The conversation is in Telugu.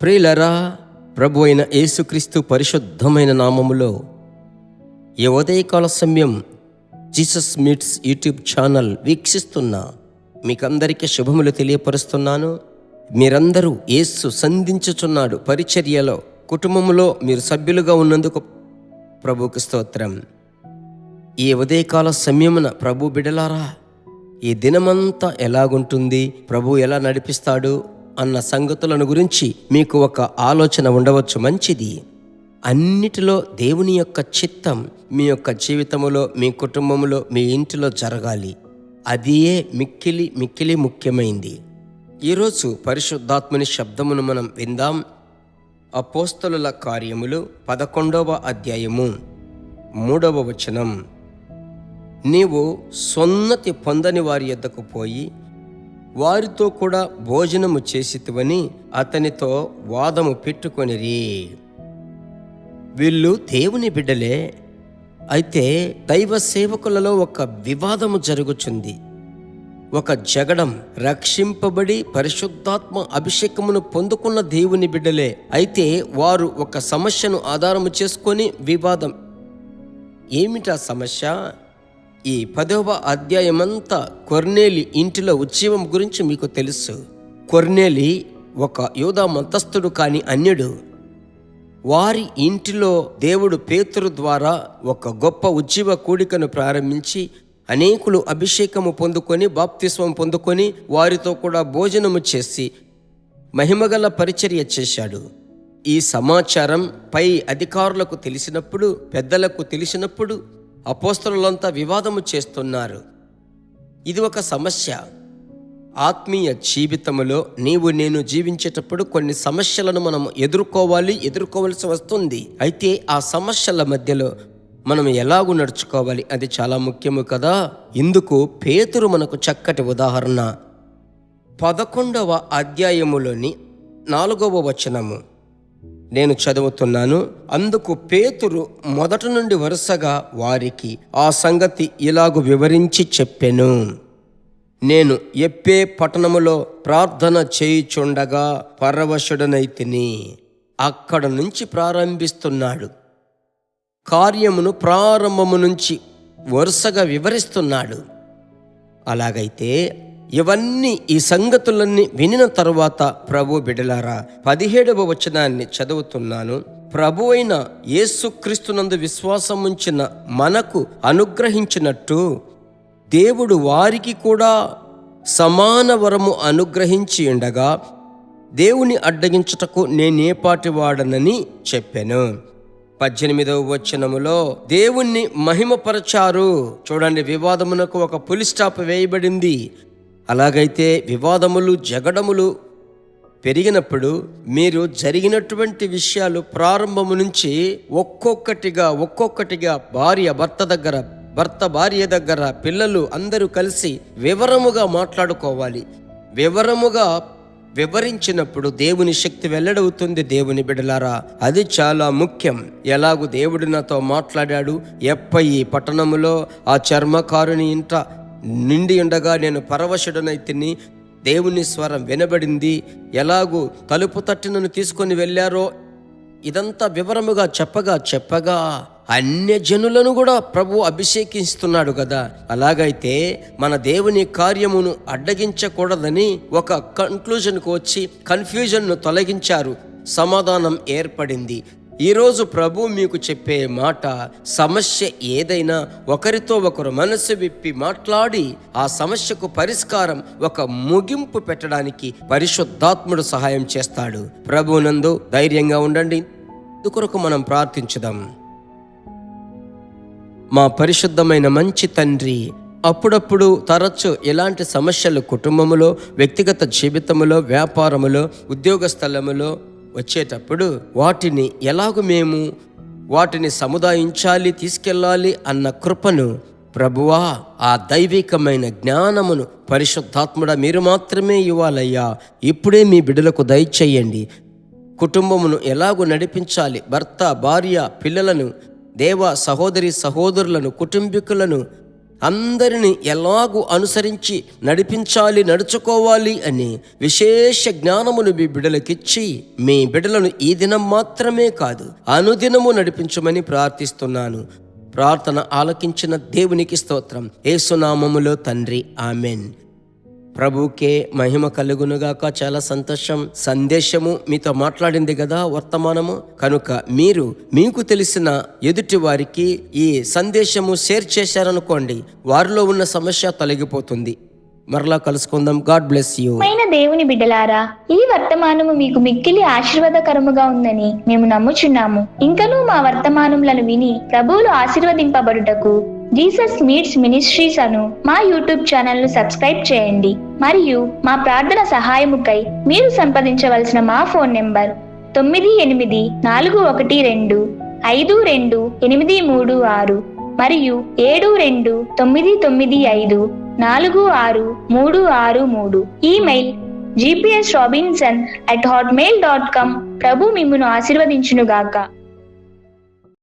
ప్రియులారా, ప్రభు అయిన యేసుక్రీస్తు పరిశుద్ధమైన నామములో ఈ ఉదయకాల సమయం జీసస్ మీట్స్ యూట్యూబ్ ఛానల్ వీక్షిస్తున్న మీకందరికీ శుభములు తెలియపరుస్తున్నాను. మీరందరూ యేసు సంధించుచున్నాడు పరిచర్యలో, కుటుంబంలో మీరు సభ్యులుగా ఉన్నందుకు ప్రభువుకి స్తోత్రం. ఈ ఉదయకాల సమయమున ప్రభు బిడలారా, ఈ దినమంతా ఎలాగుంటుంది, ప్రభు ఎలా నడిపిస్తాడు అన్న సంగతులను గురించి మీకు ఒక ఆలోచన ఉండవచ్చు. మంచిది. అన్నిటిలో దేవుని యొక్క చిత్తం మీ యొక్క జీవితంలో, మీ కుటుంబంలో, మీ ఇంటిలో జరగాలి. అదియే మిక్కిలి ముఖ్యమైంది. ఈరోజు పరిశుద్ధాత్మని శబ్దమును మనం విందాం. అపోస్తలుల కార్యములు 11వ అధ్యాయము 3వ వచనం. నీవు సున్నతి పొందని వారి యొద్దకు పోయి వారితో కూడా భోజనము చేసితివని అతనితో వాదము పెట్టుకొనిరి. వీళ్ళు దేవుని బిడ్డలే, అయితే దైవ సేవకులలో ఒక వివాదము జరుగుచుంది, ఒక జగడం. రక్షింపబడి పరిశుద్ధాత్మ అభిషేకమును పొందుకున్న దేవుని బిడ్డలే, అయితే వారు ఒక సమస్యను ఆధారము చేసుకొని వివాదం. ఏమిటా సమస్య? ఈ 10వ అధ్యాయమంతా కొర్నేలి ఇంటిలో ఉద్యమం గురించి మీకు తెలుసు. కొర్నేలి ఒక యూదా మతస్థుడు కాని అన్యుడు. వారి ఇంటిలో దేవుడు పేతురు ద్వారా ఒక గొప్ప ఉజ్జీవ కూడికను ప్రారంభించి అనేకులు అభిషేకము పొందుకొని బాప్తిస్వం పొందుకొని వారితో కూడా భోజనము చేసి మహిమగల పరిచర్య చేశాడు. ఈ సమాచారం పై అధికారులకు తెలిసినప్పుడు, పెద్దలకు తెలిసినప్పుడు అపోస్తలులంతా వివాదము చేస్తున్నారు. ఇది ఒక సమస్య. ఆత్మీయ జీవితంలో నీవు నేను జీవించేటప్పుడు కొన్ని సమస్యలను మనం ఎదుర్కోవలసి వస్తుంది. అయితే ఆ సమస్యల మధ్యలో మనం ఎలాగూ నడుచుకోవాలి, అది చాలా ముఖ్యము కదా. ఇందుకు పేతురు మనకు చక్కటి ఉదాహరణ. 11వ అధ్యాయములోని 4వ వచనము నేను చదువుతున్నాను. అందుకు పేతురు మొదటి నుండి వరుసగా వారికి ఆ సంగతి ఇలాగు వివరించి చెప్పెను. నేను ఎప్పే పట్టణములో ప్రార్థన చేయుచుండగా పరవశుడనైతిని. అక్కడ నుంచి ప్రారంభిస్తున్నాడు. కార్యమును ప్రారంభము నుంచి వరుసగా వివరిస్తున్నాడు. అలాగైతే ఇవన్నీ, ఈ సంగతులన్నీ వినిన తరువాత ప్రభు బిడలారా, 17వ వచనాన్ని చదువుతున్నాను. ప్రభు అయిన యేసుక్రీస్తునందు విశ్వాసం ఉంచిన మనకు అనుగ్రహించినట్టు దేవుడు వారికి కూడా సమాన వరము అనుగ్రహించి ఉండగా దేవుని అడ్డగించుటకు నేనేపాటి వాడనని చెప్పాను. 18వ వచనములో దేవుణ్ణి మహిమపరచారు. చూడండి, వివాదమునకు ఒక పులి స్టాప్ వేయబడింది. అలాగైతే వివాదములు, జగడములు పెరిగినప్పుడు మీరు జరిగినటువంటి విషయాలు ప్రారంభము నుంచి ఒక్కొక్కటిగా భర్త భార్య దగ్గర, పిల్లలు అందరూ కలిసి వివరముగా మాట్లాడుకోవాలి. వివరముగా వివరించినప్పుడు దేవుని శక్తి వెల్లడవుతుంది. దేవుని బిడలారా, అది చాలా ముఖ్యం. ఎలాగూ దేవుడు నాతో మాట్లాడాడు. ఈ పట్టణములో ఆ చర్మకారుని ఇంట నిండి ఉండగా నేను పరవశుడనైతిని. దేవుని స్వరం వినబడింది. ఎలాగూ తలుపు తట్టి నన్ను తీసుకొని వెళ్ళారో ఇదంతా వివరముగా చెప్పగా అన్యజనులను కూడా ప్రభు అభిషేకిస్తున్నాడు కదా. అలాగైతే మన దేవుని కార్యమును అడ్డగించకూడదని ఒక కన్క్లూజన్కు వచ్చి కన్ఫ్యూజన్ను తొలగించారు. సమాధానం ఏర్పడింది. ఈరోజు ప్రభు మీకు చెప్పే మాట, సమస్య ఏదైనా ఒకరితో ఒకరు మనసు విప్పి మాట్లాడి ఆ సమస్యకు పరిష్కారం, ఒక ముగింపు పెట్టడానికి పరిశుద్ధాత్ముడు సహాయం చేస్తాడు. ప్రభువునందు ధైర్యంగా ఉండండి. ఇందుకొరకు మనం ప్రార్థించుదాం. మా పరిశుద్ధమైన మంచి తండ్రి, అప్పుడప్పుడు తరచు ఇలాంటి సమస్యలు కుటుంబములో, వ్యక్తిగత జీవితములో, వ్యాపారములో, ఉద్యోగ స్థలములో వచ్చేటప్పుడు వాటిని ఎలాగూ మేము సముదాయించాలి, తీసుకెళ్ళాలి అన్న కృపను ప్రభువా, ఆ దైవికమైన జ్ఞానమును పరిశుద్ధాత్ముడా మీరు మాత్రమే ఇవ్వాలయ్యా. ఇప్పుడే మీ బిడ్డలకు దయచేయండి. కుటుంబమును ఎలాగూ నడిపించాలి, భర్త భార్య పిల్లలను, దేవ సహోదరులను, కుటుంబీకులను అందరిని ఎలాగూ అనుసరించి నడుచుకోవాలి అని విశేష జ్ఞానమును మీ బిడ్డలకిచ్చి మీ బిడ్డలను ఈ దినం మాత్రమే కాదు అనుదినము నడిపించమని ప్రార్థిస్తున్నాను. ప్రార్థన ఆలకించిన దేవునికి స్తోత్రం. యేసు నామములో తండ్రి, ఆమెన్. ప్రభుకే మహిమ కలుగునుగాక. చాలా సంతోషం. సందేశము మీతో మాట్లాడింది కదా, వర్తమానము. కనుక మీకు తెలిసిన ఎదుటి వారికి ఈ సందేశము షేర్ చేశారనుకోండి, వారిలో ఉన్న సమస్య తొలగిపోతుంది. మరలా కలుసుకుందాం. God bless you. దేవుని బిడ్డలారా, ఈ వర్తమానము మీకు మిక్కిలి ఆశీర్వాదకరముగా ఉందని మేము నమ్ముచున్నాము. ఇంకనూ మా వర్తమానములను విని ప్రభువులు ఆశీర్వదింపబడుటకు జీసస్ మీట్స్ మినిస్ట్రీస్ అను మా యూట్యూబ్ ఛానల్ ను సబ్స్క్రైబ్ చేయండి. మరియు మా ప్రార్థన సహాయముకై మీరు సంప్రదించవలసిన మా ఫోన్ నెంబర్ 9842528236 మరియు 7299546363. Email gpsrobinson@hotmail.com. ప్రభు మిమ్మును ఆశీర్వదించునుగాక.